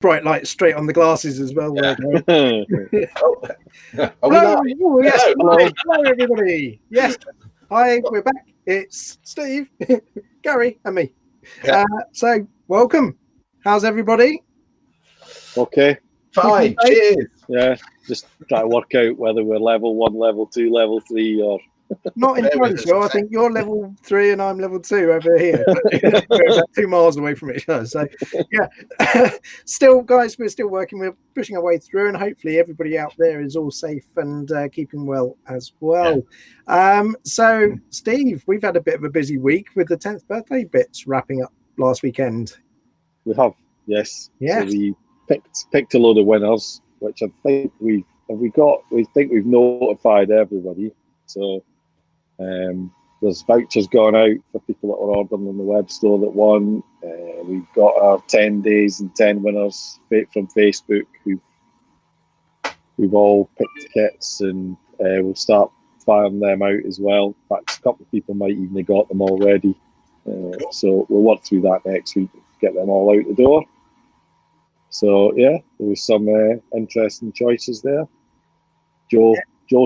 bright light straight on the glasses as well. Yeah. There, Oh, are we hello, live? oh, yes, Hello. hello, everybody. Yes, hi, we're back. It's Steve, Gary, and me. Yeah. So, welcome. How's everybody? Okay. Fine. Cheers. Yeah. Just try to work out whether we're level 1, level 2, level 3, or Not entirely sure. I think you're level 3 and I'm level 2 over here. We're about 2 miles away from each other. So, yeah. Still, guys, we're still working. We're pushing our way through, and hopefully everybody out there is all safe and keeping well as well. So, Steve, we've had a bit of a busy week with the 10th birthday bits wrapping up last weekend. we have. Yes. Yes. So we picked a load of winners, which I think we think we've notified everybody. So there's vouchers going out for people that were ordering on the web store that won. We've got our 10 days and 10 winners from Facebook who've all picked kits, and we'll start firing them out as well. In fact, a couple of people might even have got them already. So we'll work through that next week, get them all out the door. So yeah, there was some interesting choices there. Joe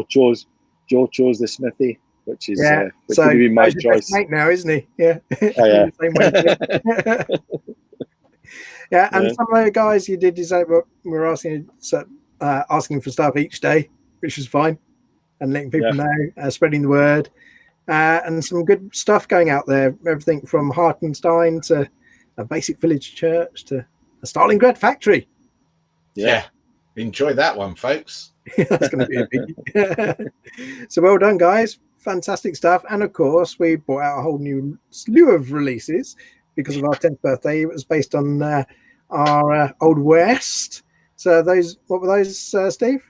chose the Smithy, which is which so would be my choice mate now, isn't he? Yeah. yeah. Same way. Yeah, and some of the guys you did decide we're asking for stuff each day, which was fine, and letting people know, spreading the word, and some good stuff going out there. Everything from Hartenstein to a basic village church to a Stalingrad factory. Yeah. Enjoy that one, folks. That's going to be a biggie. So well done, guys. Fantastic stuff. And of course, we brought out a whole new slew of releases because of our 10th birthday. It was based on our Old West. So what were those, Steve?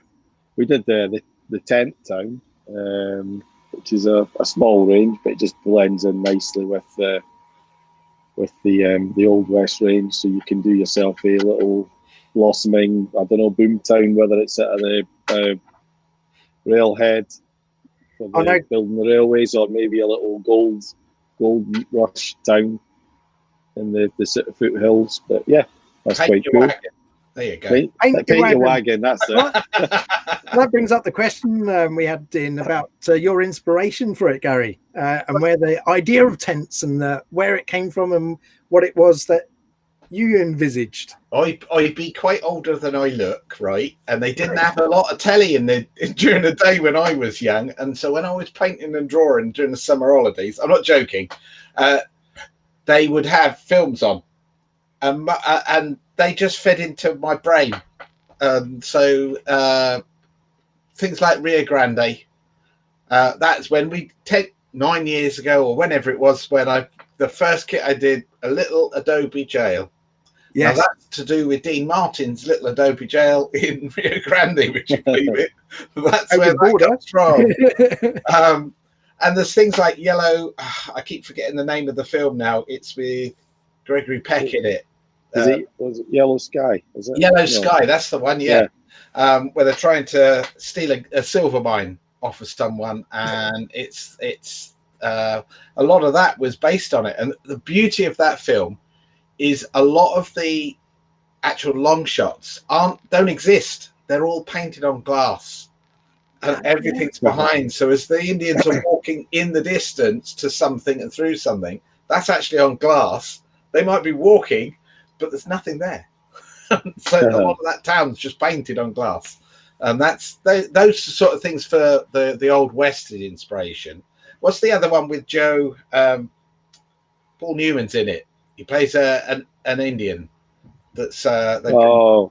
We did the 10th town, which is a small range, but it just blends in nicely with the Old West range. So you can do yourself a little blossoming, I don't know, boomtown, whether it's at the railhead for building the railways, or maybe a little gold rush town in the foothills. But yeah, that's quite cool. Wagon. There you go. Paint your wagon. That's it. That brings up the question we had in about your inspiration for it, Gary, and where the idea of tents and where it came from and what it was that you envisaged. I'd be quite older than I look, right? And they didn't have a lot of telly during the day when I was young. And so when I was painting and drawing during the summer holidays, I'm not joking, they would have films on, and they just fed into my brain. So things like Rio Grande, that's when 9 years ago or whenever it was, when the first kit I did, a little Adobe jail. Yes. Now that's to do with Dean Martin's little Adobe jail in Rio Grande, would you believe it? That's where that comes from. And there's things like Yellow. I keep forgetting the name of the film now. It's with Gregory Peck in it. Was it Yellow Sky? Is it? Yellow Sky, that's the one, yeah. Where they're trying to steal a silver mine off of someone, and it's a lot of that was based on it. And the beauty of that film is a lot of the actual long shots don't exist. They're all painted on glass, and everything's behind. So as the Indians are walking in the distance to something and through something, that's actually on glass. They might be walking, but there's nothing there. So a lot of that town's just painted on glass. And that's those sort of things for the Old West inspiration. What's the other one with Joe? Paul Newman's in it. He plays an Indian. That's yeah, now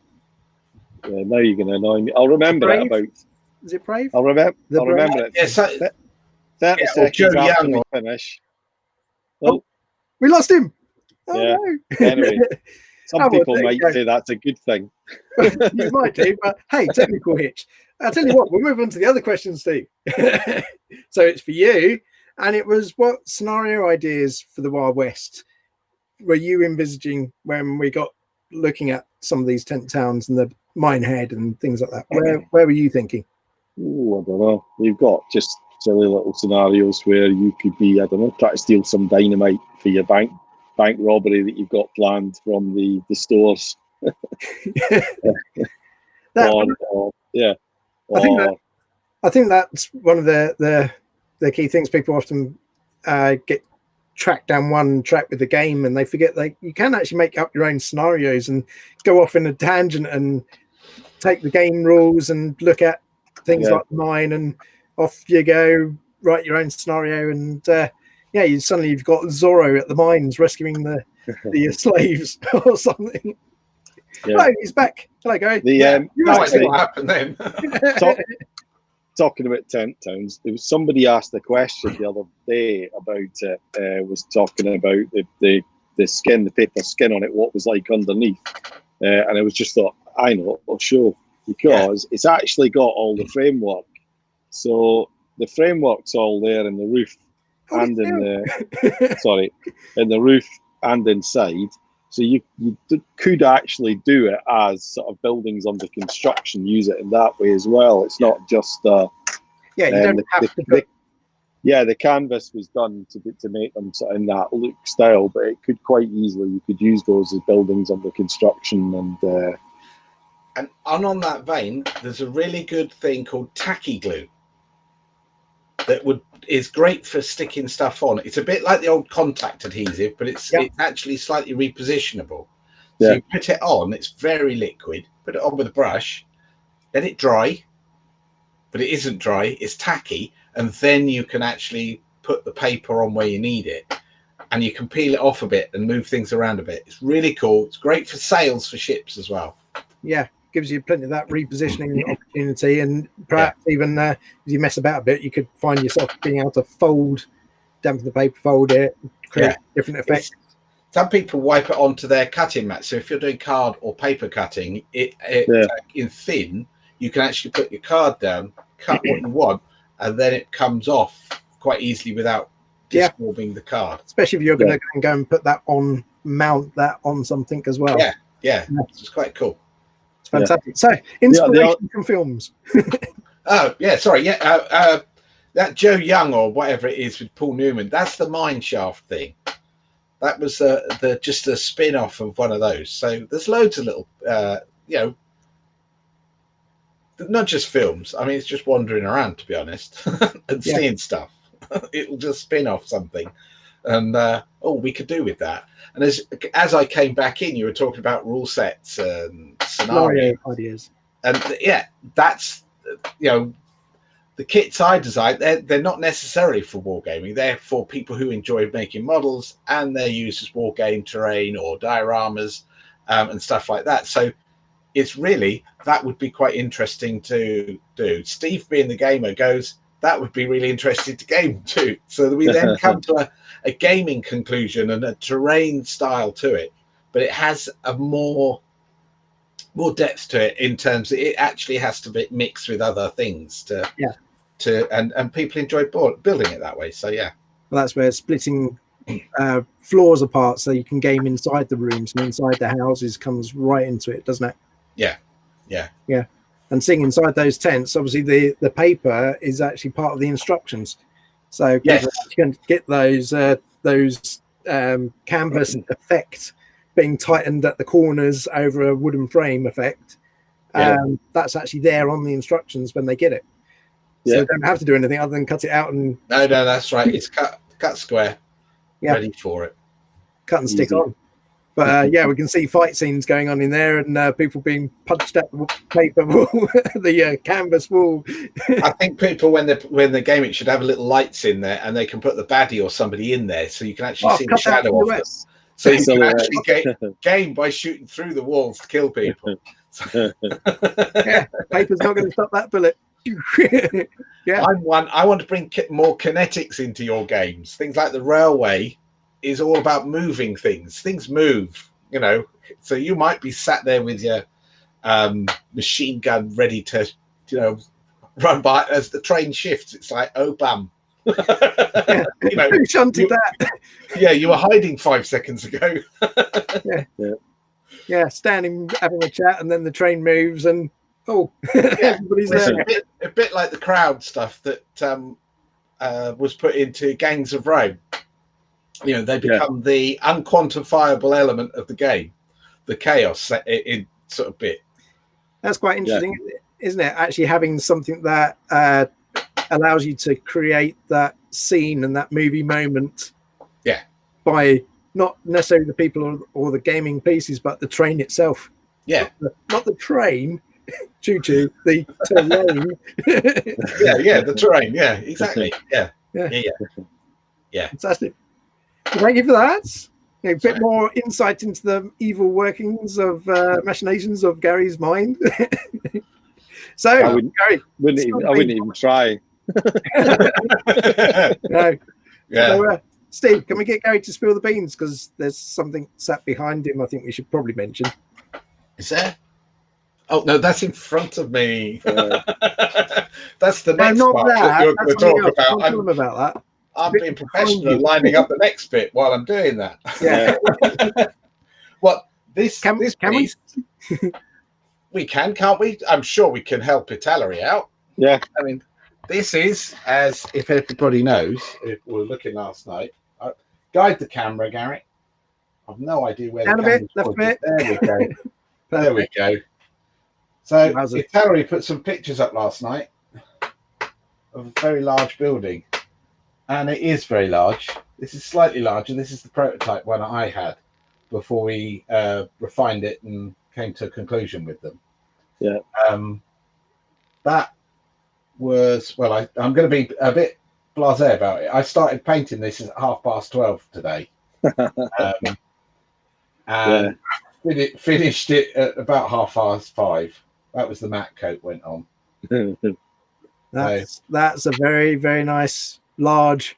you're going to annoy me. I'll remember it about. Is it Brave? I'll remember it. Yeah, 30 seconds after we finish. Oh, we lost him. Oh, yeah. No. Anyway, some people might say that's a good thing. You might do, but hey, technical hitch. I'll tell you what, we'll move on to the other question, Steve. So it's for you, and it was, what scenario ideas for the Wild West were you envisaging when we got looking at some of these tent towns and the Minehead and things like that? Where were you thinking? Oh, I don't know. You've got just silly little scenarios where you could be, I don't know, try to steal some dynamite for your bank robbery that you've got planned from the stores I think that's one of the key things. People often get tracked down one track with the game, and they forget you can actually make up your own scenarios and go off in a tangent and take the game rules and look at things like mine, and off you go, write your own scenario, and you've got Zorro at the mines rescuing the slaves or something. Yeah. Oh, he's back. Hello, Gary. What happened then? Talking about tent towns, there was somebody asked a question the other day about was talking about the skin, the paper skin on it, what was like underneath, and I was just thought, I know, I'll show, because it's actually got all the framework. So the framework's all there in the roof and in the roof and inside. So you could actually do it as sort of buildings under construction, use it in that way as well. It's not just you don't have to. The canvas was done to make them sort of in that look style, but it could quite easily, you could use those as buildings under construction. And on that vein, there's a really good thing called tacky glue that is great for sticking stuff on. It's a bit like the old contact adhesive, but it's actually slightly repositionable. So you put it on, it's very liquid, put it on with a brush, let it dry, but it isn't dry, it's tacky, and then you can actually put the paper on where you need it, and you can peel it off a bit and move things around a bit. It's really cool. It's great for sails for ships as well. Yeah, gives you plenty of that repositioning opportunity, and perhaps even if you mess about a bit, you could find yourself being able to dampen the paper, fold it, create different effects. Some people wipe it onto their cutting mat. So if you're doing card or paper cutting, in thin, you can actually put your card down, cut what you want, and then it comes off quite easily without dissolving the card. Especially if you're going to go and put that on, mount that on something as well. Yeah. It's quite cool. It's fantastic. So, inspiration from films. That Joe Young or whatever it is with Paul Newman, that's the mine shaft thing. That was just a spin-off of one of those. So there's loads of little, not just films. I mean, it's just wandering around, to be honest, and seeing stuff. It'll just spin off something, and we could do with that. And as I came back in, you were talking about rule sets and scenario ideas, and that's the kits I design. They're not necessarily for wargaming. They're for people who enjoy making models, and they're used as war game terrain or dioramas and stuff like that. So it's really, that would be quite interesting to do. Steve, being the gamer, goes, that would be really interesting to game too. So we then come to a gaming conclusion and a terrain style to it, but it has a more depth to it in terms of it actually has to be mixed with other things and people enjoy building it that way. So well, that's where splitting floors apart so you can game inside the rooms and inside the houses comes right into it, doesn't it? Yeah. And seeing inside those tents, obviously the paper is actually part of the instructions, so people can get those canvas effect being tightened at the corners over a wooden frame effect. That's actually there on the instructions when they get it, so they don't have to do anything other than cut it out. And no, that's right, it's cut square, ready for it, cut and stick on. But we can see fight scenes going on in there, and people being punched at the paper wall, the canvas wall. I think people, when they're gaming, should have little lights in there, and they can put the baddie or somebody in there, so you can actually see the shadow of them. So you can actually game by shooting through the walls to kill people. Paper's not going to stop that bullet. I want to bring more kinetics into your games. Things like the railway is all about moving things. Things move, so you might be sat there with your machine gun ready to, run by as the train shifts. It's like, oh, bam. Who shunted that? You were hiding 5 seconds ago. Standing having a chat, and then the train moves, and everybody's there. A bit like the crowd stuff that was put into Gangs of Rome. They become the unquantifiable element of the game. the chaos in sort of bit. That's quite interesting, isn't it? Actually having something that allows you to create that scene and that movie moment. Yeah. By not necessarily the people or the gaming pieces, but the train itself. Yeah. Not the train, choo-choo, the terrain. yeah, the terrain. Yeah, exactly. Yeah. Fantastic. Thank you for that. A bit more insight into the evil workings of machinations of Gary's mind. So, I wouldn't Gary, even try. No. Yeah. So, Steve, can we get Gary to spill the beans? Because there's something sat behind him I think we should probably mention. Is there? Oh, no, that's in front of me. That's the next part that you're going to talk about. I'm about that. I'm being professional lining up the next bit while I'm doing that. Yeah. Well, this piece, we can, can't we? I'm sure we can help Italary out. Yeah. I mean, this is, as if everybody knows, if we were looking last night, guide the camera, Gary. I've no idea where down the a bit, left a bit. There we go. There we go. So Italary put some pictures up last night of a very large building. And it is very large. This is slightly larger. This is the prototype one I had before we refined it and came to a conclusion with them. Yeah. That was, well, I'm going to be a bit blasé about it. I started painting this at 12:30 today. And finished it at about 5:30. That was the matte coat went on. That's a very, very nice large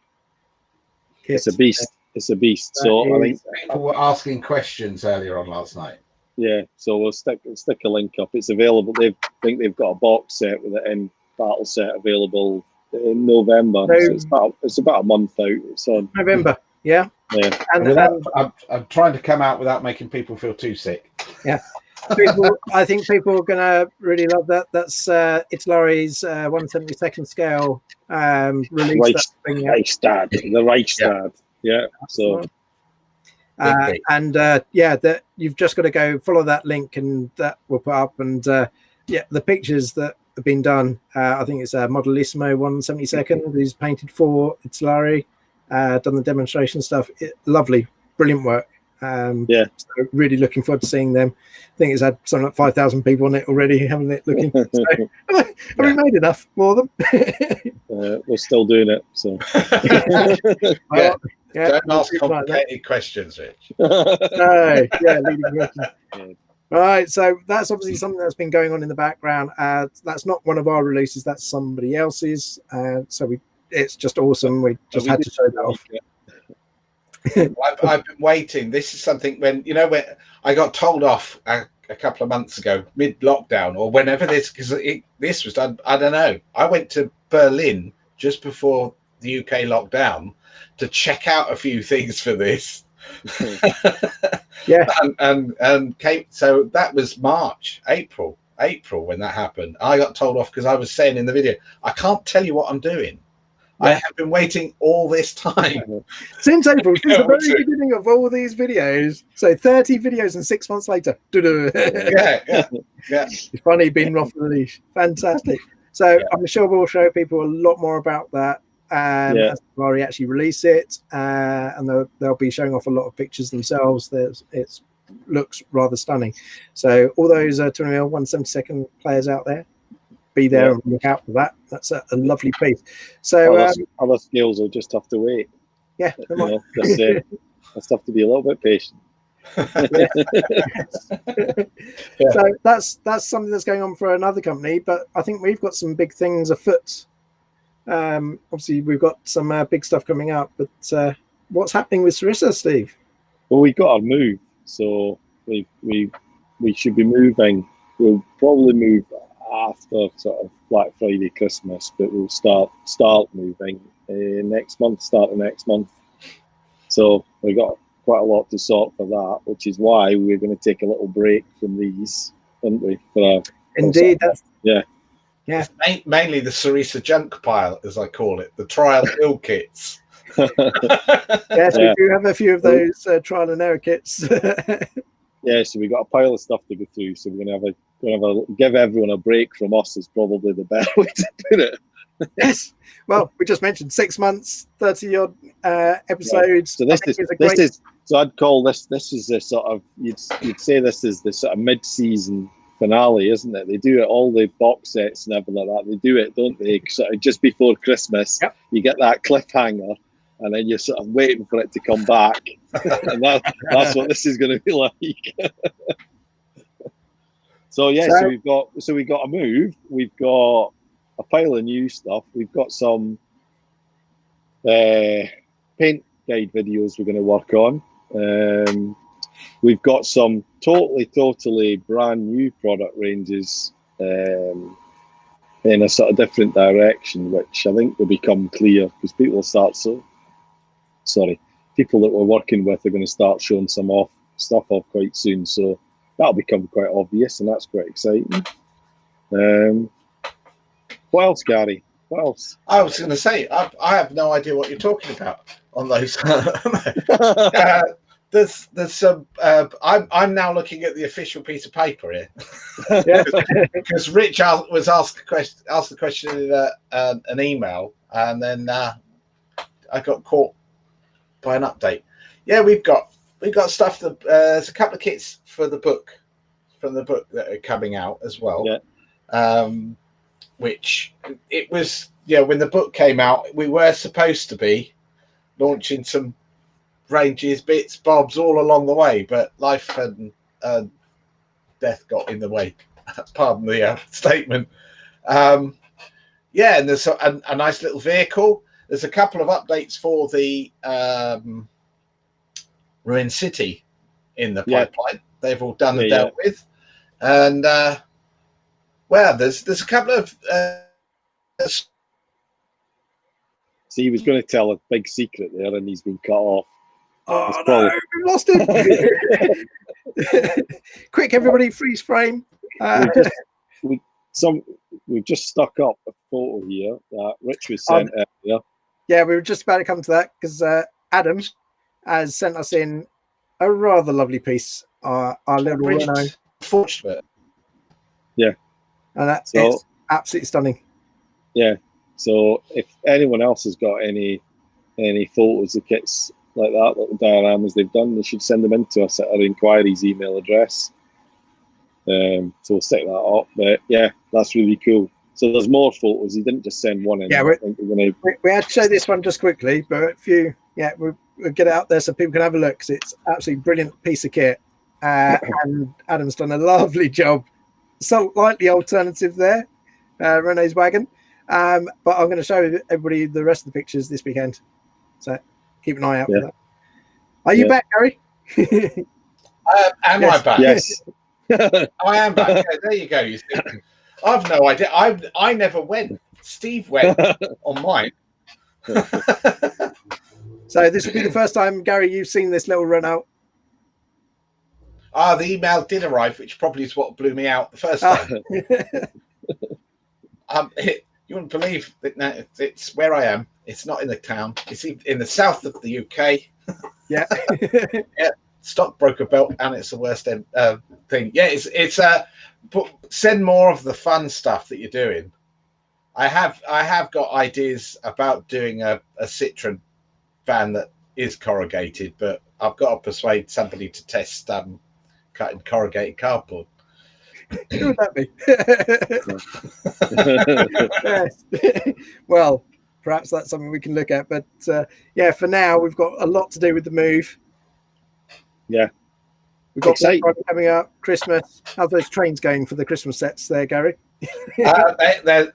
kit. It's a beast. It's a beast. So I think people were asking questions earlier on last night. Yeah, so we'll stick a link up. It's available. They think they've got a box set with the end battle set available in November. So it's about a month out. It's on November. Yeah. Yeah. And I'm trying to come out without making people feel too sick. Yeah. I think people are going to really love that. That's Italary's 1/72 scale release. Reichstag, the Reichstag. Yeah. So. That you've just got to go follow that link, and that will put up. And the pictures that have been done. I think it's a Modelissimo 1/72 who's painted for Italary, done the demonstration stuff. Lovely, brilliant work. So really looking forward to seeing them. I think it's had something like 5,000 people on it already, haven't it? Looking. So, have we made enough for them? We're still doing it. So. Don't ask complicated questions, Rich. Leading questions. All right, so that's obviously something that's been going on in the background. That's not one of our releases; that's somebody else's. It's just awesome. We just had to show that off. I've been waiting. This is something when I got told off a couple of months ago, mid-lockdown or whenever this was done. I don't know. I went to Berlin just before the UK lockdown to check out a few things for this. and Kate, so that was April when that happened. I got told off because I was saying in the video, I can't tell you what I'm doing. I have been waiting all this time. Since April, since the very beginning of all these videos. So 30 videos and 6 months later. Yeah. It's funny being off the leash. Fantastic. So I'm sure we'll show people a lot more about that as Laurie actually release it. And they'll be showing off a lot of pictures themselves. It looks rather stunning. So all those 20mm 1/72 players out there, be there and look out for that. That's a lovely piece. So other skills will just have to wait. Yeah, just have to be a little bit patient. So that's something that's going on for another company, but I think we've got some big things afoot. Obviously, we've got some big stuff coming up, but what's happening with Sarissa, Steve? Well, we got our move, so we should be moving. We'll probably move after sort of Black Friday, Christmas, but we'll start moving next month, starting next month. So we got quite a lot to sort for that, which is why we're going to take a little break from these, aren't we? Indeed, Yeah. It's mainly the Sarissa junk pile, as I call it, the trial build kits. Yes, we do have a few of those trial and error kits Yeah, so we got a pile of stuff to go through. So we're gonna give everyone a break from us is probably the better way to put it. Yes. Well, we just mentioned 6 months, 30 odd episodes. So so I'd call this is a sort of you'd say this is the sort of mid-season finale, isn't it? They do it, all the box sets and everything like that. They do it, don't they? Sort of just before Christmas, Yep. You get that cliffhanger, and then you're sort of waiting for it to come back, and that's what this is going to be like. So we've got a move. We've got a pile of new stuff. We've got some paint guide videos we're going to work on. We've got some totally brand new product ranges in a sort of different direction, which I think will become clear because people that we're working with are going to start showing some stuff off quite soon. So that'll become quite obvious, and that's quite exciting. What else, Gary? What else? I was going to say, I have no idea what you're talking about on those. There's some. I'm now looking at the official piece of paper here, because Rich was asked the question in an email, and then I got caught by an update. Yeah, we've got stuff that there's a couple of kits from the book that are coming out as well. Yeah. Which it was, when the book came out, we were supposed to be launching some ranges, bits, bobs all along the way, but life and death got in the way. Pardon the statement. And there's a nice little vehicle. There's a couple of updates for the Ruin City in the pipeline. They've all done and dealt with, and there's a couple of. So he was going to tell a big secret there, and he's been cut off. Oh no, we lost him! Quick, everybody, freeze frame. We've just stuck up a photo here that Rich was sent earlier. Yeah, we were just about to come to that because Adam has sent us in a rather lovely piece. Our little Renault. Fortunate. Yeah, and it's absolutely stunning. Yeah. So if anyone else has got any photos of kits like that, little dioramas they've done, they should send them in to us at our inquiries email address. So we'll stick that up. But yeah, that's really cool. So there's more photos. He didn't just send one in. Yeah, we had to show this one just quickly, but we'll get it out there so people can have a look because it's absolutely brilliant piece of kit. And Adam's done a lovely job. Slightly alternative there, Renault's wagon. But I'm going to show everybody the rest of the pictures this weekend. So keep an eye out for that. Are you back, Gary? Am I back? Yes. I am back. Yeah, there you go. You see. I've no idea. I never went. Steve went on mine. So this will be the first time, Gary, you've seen this little Renault. The email did arrive, which probably is what blew me out the first time. You wouldn't believe that it's where I am. It's not in the town. It's in the south of the UK. Yeah. Yeah. Stockbroker belt, and it's the worst thing. Yeah, it's send more of the fun stuff that you're doing. I have got ideas about doing a Citroen van that is corrugated, but I've got to persuade somebody to test cutting corrugated cardboard. Who would that be? Yes. Well, perhaps that's something we can look at. But for now, we've got a lot to do with the move. Yeah. We've got coming up, Christmas. How's those trains going for the Christmas sets there, Gary? I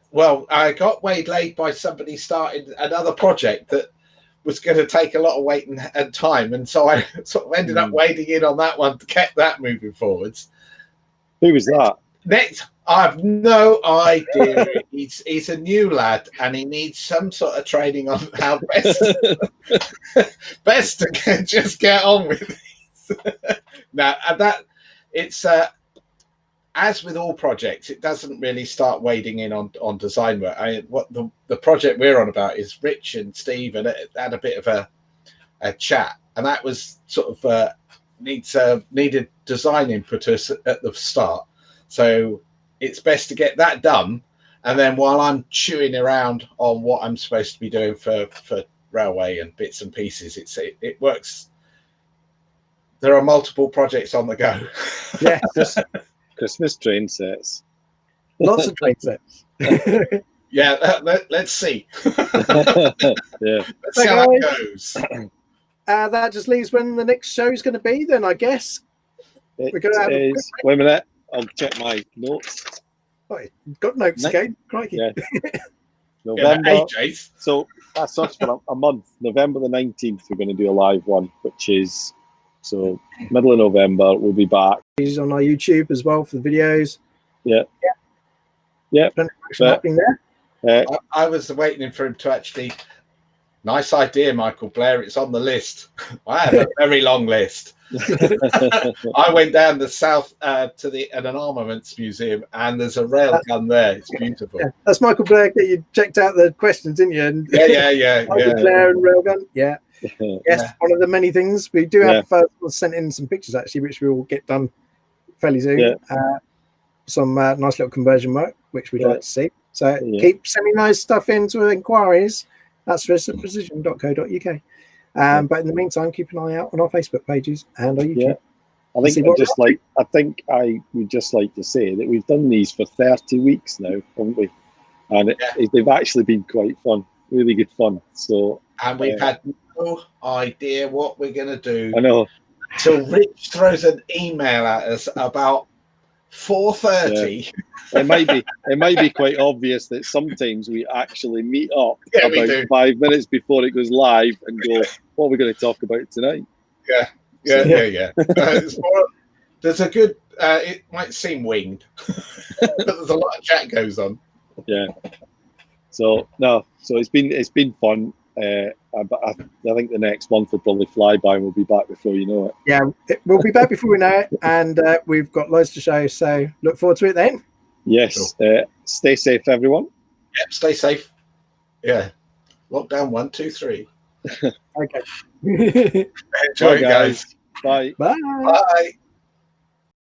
got waylaid by somebody starting another project that was going to take a lot of weight and time. And so I sort of ended up wading in on that one to get that moving forwards. Who was that? Next, I have no idea. He's a new lad, and he needs some sort of training on how best to just get on with it. Now, it's as with all projects, it doesn't really start wading in on design work. What the project we're on about is Rich and Steve, and it had a bit of a chat, and that was sort of needed design input at the start. So it's best to get that done, and then while I'm chewing around on what I'm supposed to be doing for railway and bits and pieces, it works. There are multiple projects on the go. Yeah, Christmas train sets. lots of train sets. Yeah, let's see. Yeah, Let's see how that goes. That just leaves when the next show is going to be. Then I guess we're going to have a quick wait a minute. I'll check my notes. got notes again. Crikey. Yeah. November. Yeah, AJ's. So that's us for a month. November the 19th, we're going to do a live one, which is middle of November. We'll be back. He's on our YouTube as well for the videos. Yeah. Happening there. I was waiting for him to actually. Nice idea, Michael Blair. It's on the list. I had a very long list. I went down the south to an armaments museum, and there's a rail gun there. It's beautiful. Yeah, that's Michael Blair. You checked out the questions, didn't you? And yeah. Michael Blair and railgun. Yeah. Yes, one of the many things we do have. Sent in some pictures actually, which we will get done fairly soon. Yeah. Some nice little conversion work, which we'd like to see. So keep sending nice stuff into inquiries. That's precision.co.uk. But in the meantime, keep an eye out on our Facebook pages and our YouTube. I think would just like to say that we've done these for 30 weeks now, haven't we? And they've actually been quite fun, really good fun. So, and we've had no idea what we're going to do. I know. Till Rich throws an email at us about 4:30. Yeah. It might be quite obvious that sometimes we actually meet up about 5 minutes before it goes live and go, what are we going to talk about tonight? Yeah. There's a good. It might seem winged, but there's a lot of chat goes on. Yeah. So it's been fun. But I think the next month will probably fly by and we'll be back before you know it. Yeah, we'll be back before we know it, and we've got loads to show, so look forward to it then. Yes. Stay safe, everyone. Yep, stay safe. Yeah. Lockdown 1, 2, 3. Okay. Enjoy, guys. Bye. Bye. Bye.